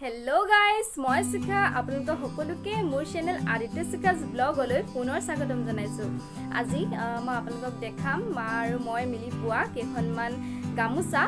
Hello' guys, মই শিখা আপোনালোকৰ সকলোকে মোৰ চেনেল আদিত্য শিখাজ ব্লগলৈ পুনৰ স্বাগতম জনাইছোঁ। আজি মই আপোনালোকক দেখাম মা আৰু মই মিলি বোৱা কেইখনমান গামোচা।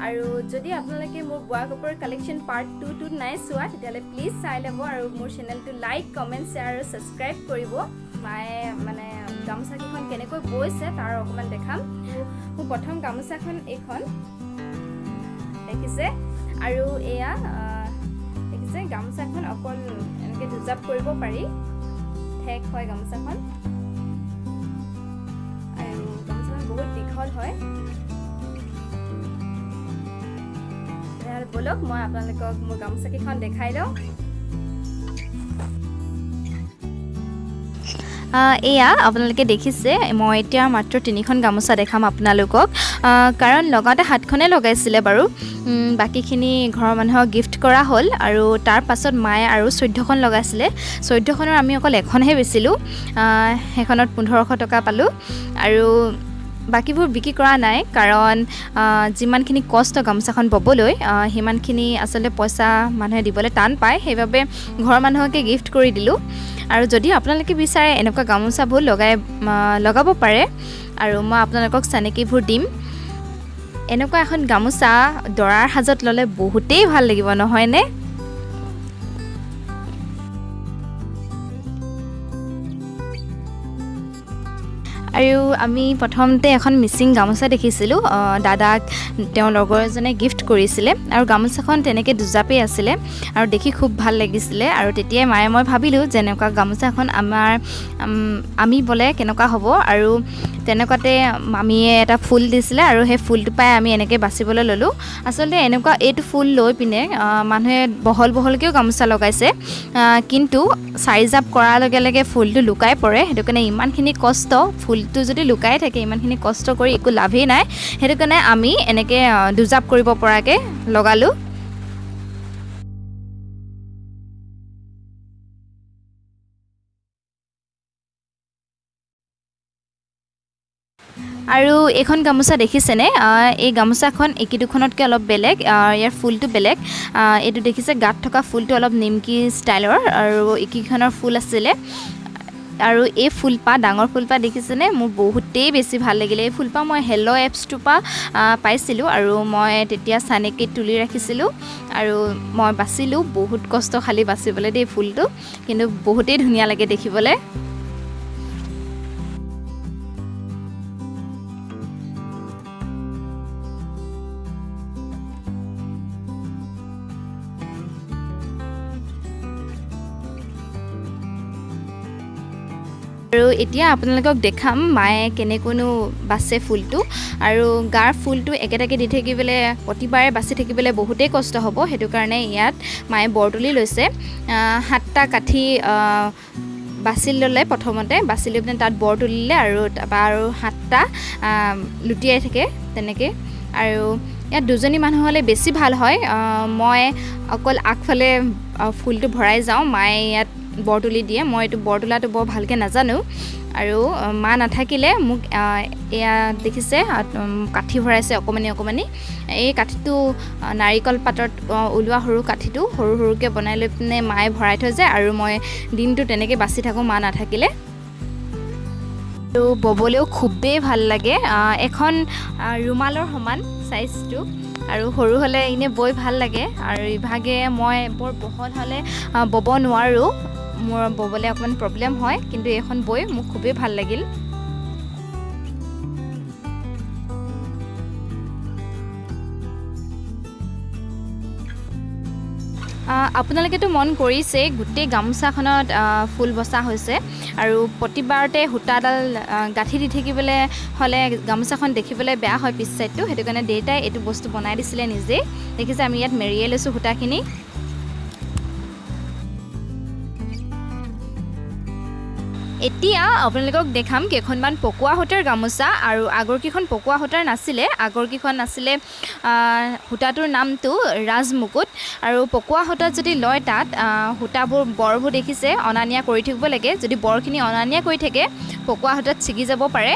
আৰু যদি আপোনালোকে মোৰ বোৱা কাপোৰৰ কালেকশ্যন পাৰ্ট 2টো নাই চোৱা তেতিয়াহ'লে প্লিজ চাই ল'ব আৰু মোৰ চেনেলটো লাইক, কমেণ্ট, শ্বেয়াৰ আৰু ছাবস্ক্ৰাইব কৰিব। মায়ে মানে গামোচাকেইখন কেনেকৈ বৈছে তাৰ অকণমান দেখাম। মোৰ প্ৰথম গামোচাখন এইখন দেখিছে, আৰু এয়া গামোচাখন অকল এনেকৈ দুজাপ কৰিব পাৰি, ঠেক হয় গামোচাখন, আৰু গামোচাখন বহুত দীঘল হয়। বলক মই আপোনালোকক মোৰ গামোচাকেইখন দেখাই লওঁ। এয়া আপোনালোকে দেখিছে, মই এতিয়া মাত্ৰ 3খন গামোচা দেখাম আপোনালোকক, কাৰণ লগাওঁতে 7খনে লগাইছিলে বাৰু। বাকীখিনি ঘৰৰ মানুহক গিফ্ট কৰা হ'ল, আৰু তাৰ পাছত মায়ে আৰু 14খন লগাইছিলে। 14খনৰ আমি অকল এখনহে বেচিলোঁ, সেইখনত 1500 টকা পালোঁ। আৰু বাকীবোৰ বিক্ৰী কৰা নাই, কাৰণ যিমানখিনি কষ্ট গামোচাখন ববলৈ সিমানখিনি আচলতে পইচা মানুহে দিবলৈ টান পায়, সেইবাবে ঘৰৰ মানুহকে গিফ্ট কৰি দিলোঁ। আৰু যদি আপোনালোকে বিচাৰে এনেকুৱা গামোচাবোৰ লগাব পাৰে, আৰু মই আপোনালোকক চানেকিবোৰ দিম। এনেকুৱা এখন গামোচা দৰাৰ সাজত ল'লে বহুতেই ভাল লাগিব, নহয়নে? আৰু আমি প্ৰথমতে এখন মিচিং গামোচা দেখিছিলোঁ, দাদাক তেওঁৰ লগৰ এজনে গিফ্ট কৰিছিলে, আৰু গামোচাখন তেনেকৈ দুজাপেই আছিলে আৰু দেখি খুব ভাল লাগিছিলে। আৰু তেতিয়াই মায়ে মই ভাবিলোঁ যে এনেকুৱা গামোচাখন আমি বলে কেনেকুৱা হ'ব, আৰু তেনেকুৱাতে মামীয়ে এটা ফুল দিছিলে, আৰু সেই ফুলটো পাই আমি এনেকৈ বাচিবলৈ ল'লোঁ। আচলতে এনেকুৱা এইটো ফুল লৈ পিনে মানুহে বহলকৈও গামোচা লগাইছে, কিন্তু 4 জাপ কৰাৰ লগে লগে ফুলটো লুকাই পৰে। সেইটো কাৰণে ইমানখিনি কষ্ট, ফুলটো যদি লুকাই থাকে ইমানখিনি কষ্ট কৰি একো লাভেই নাই। সেইটো কাৰণে আমি এনেকৈ দুজাপ কৰিব পৰাকৈ লগালোঁ। আৰু এইখন গামোচা দেখিছেনে? এই গামোচাখন এইকি দুখনতকৈ অলপ বেলেগ, ইয়াৰ ফুলটো বেলেগ। এইটো দেখিছে, গাত থকা ফুলটো অলপ নিমকি ষ্টাইলৰ, আৰু এইকেইখনৰ ফুল আছিলে। আৰু এই ফুলপাহ, ডাঙৰ ফুলপাহ দেখিছেনে? মোৰ বহুতেই বেছি ভাল লাগিলে। এই ফুলপাহ মই হেল্ল' এপছটোৰ পৰা পাইছিলোঁ, আৰু মই তেতিয়া চানেকিত তুলি ৰাখিছিলোঁ, আৰু মই বাচিলোঁ। বহুত কষ্ট খালি বাচিবলৈ দেই ফুলটো, কিন্তু বহুতেই ধুনীয়া লাগে দেখিবলৈ। আৰু এতিয়া আপোনালোকক দেখাম মায়ে কেনেকৈনো বাচে ফুলটো। আৰু গাৰ ফুলটো একেটাকে দি থাকিবলৈ, প্ৰতিবাৰে বাচি থাকিবলৈ বহুতেই কষ্ট হ'ব। সেইটো কাৰণে ইয়াত মায়ে বৰ তুলি লৈছে। 7টা কাঠি বাচি ল'লে, প্ৰথমতে বাচি লৈ পিনে তাত বৰ তুলিলে, আৰু তাৰপৰা আৰু 7টা লুটিয়াই থাকে তেনেকৈ। আৰু ইয়াত 2জনী মানুহ হ'লে বেছি ভাল হয়। মই অকল আগফালে ফুলটো ভৰাই যাওঁ, মায়ে ইয়াত বৰ তুলি দিয়ে। মই এইটো বৰ তোলাটো বৰ ভালকৈ নাজানো, আৰু মা নাথাকিলে মোক এয়া দেখিছে কাঠি ভৰাইছে অকণমানি। এই কাঠিটো নাৰিকল পাতত ওলোৱা সৰু কাঠিটো সৰুকৈ বনাই লৈ পিনে মায়ে ভৰাই থৈ যায়, আৰু মই দিনটো তেনেকৈ বাচি থাকোঁ মা নাথাকিলে। আৰু ব'বলৈও খুবেই ভাল লাগে। এখন ৰুমালৰ সমান চাইজটো, আৰু সৰু হ'লে এনেই বৈ ভাল লাগে। আৰু ইভাগে মই বৰ বহল হ'লে ব'ব নোৱাৰোঁ, মোৰ ব'বলৈ অকণমান প্ৰব্লেম হয়, কিন্তু এইখন বৈ মোক খুবেই ভাল লাগিল। আপোনালোকেতো মন কৰিছেই, গোটেই গামোচাখনত ফুল বচা হৈছে, আৰু প্ৰতিবাৰতে সূতাডাল গাঁঠি দি থাকিবলৈ হ'লে গামোচাখন দেখিবলৈ বেয়া হয় পিছ চাইডটো। সেইটো কাৰণে দেউতাই এইটো বস্তু বনাই দিছিলে নিজেই। দেখিছে, আমি ইয়াত মেৰিয়াই লৈছোঁ সূতাখিনি। এতিয়া আপোনালোকক দেখাম কেইখনমান পকোৱা সূতাৰ গামোচা। আৰু আগৰকেইখন পকোৱা সূতাৰ নাছিলে, আগৰকেইখন আছিলে সূতাটোৰ নামটো ৰাজমুকুট। আৰু পকোৱা সূতাত যদি লয়, তাত বৰবোৰ দেখিছে অনা নিয়া কৰি থাকিব লাগে। যদি বৰখিনি অনা নিয়া কৰি থাকে, পকোৱা সূতাত ছিগি যাব পাৰে।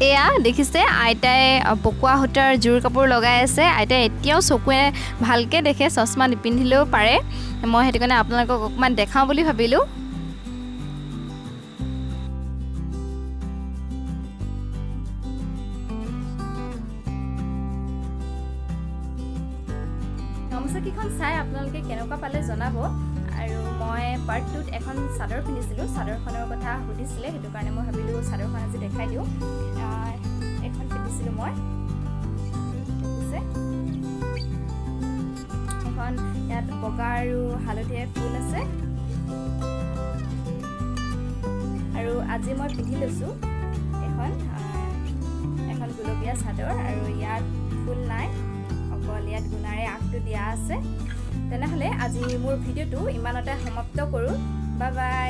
এয়া দেখিছে আইতাই পকোৱা সূতাৰ জোৰ কাপোৰ লগাই আছে। আইতাই এতিয়াও চকুৱে ভালকৈ দেখে, চশমা নিপিন্ধিলেও পাৰে। মই সেইটো কাৰণে আপোনালোকক অকণমান দেখাওঁ বুলি ভাবিলোঁ। গামোচাকেইখন চাই আপোনালোকে কেনেকুৱা পালে জনাব। আৰু মই পাৰ্ট 2ত এখন চাদৰ পিন্ধিছিলোঁ, চাদৰখনৰ কথা সুধিছিলে, সেইটো কাৰণে মই ভাবিলোঁ চাদৰখন আজি দেখাই দিওঁ। এখন পিন্ধিছিলোঁ মই, দেখিছে এখন ইয়াত বগা আৰু হালধীয়া ফুল আছে। আৰু আজি মই পিন্ধি লৈছোঁ এখন গুলপীয়া চাদৰ, আৰু ইয়াত ফুল নাই, অকল ইয়াত গুণাৰে আগটো দিয়া আছে। তেনেহ'লে আজি মোৰ ভিডিঅ'টো ইমানতে সমাপ্ত কৰোঁ। Bye bye.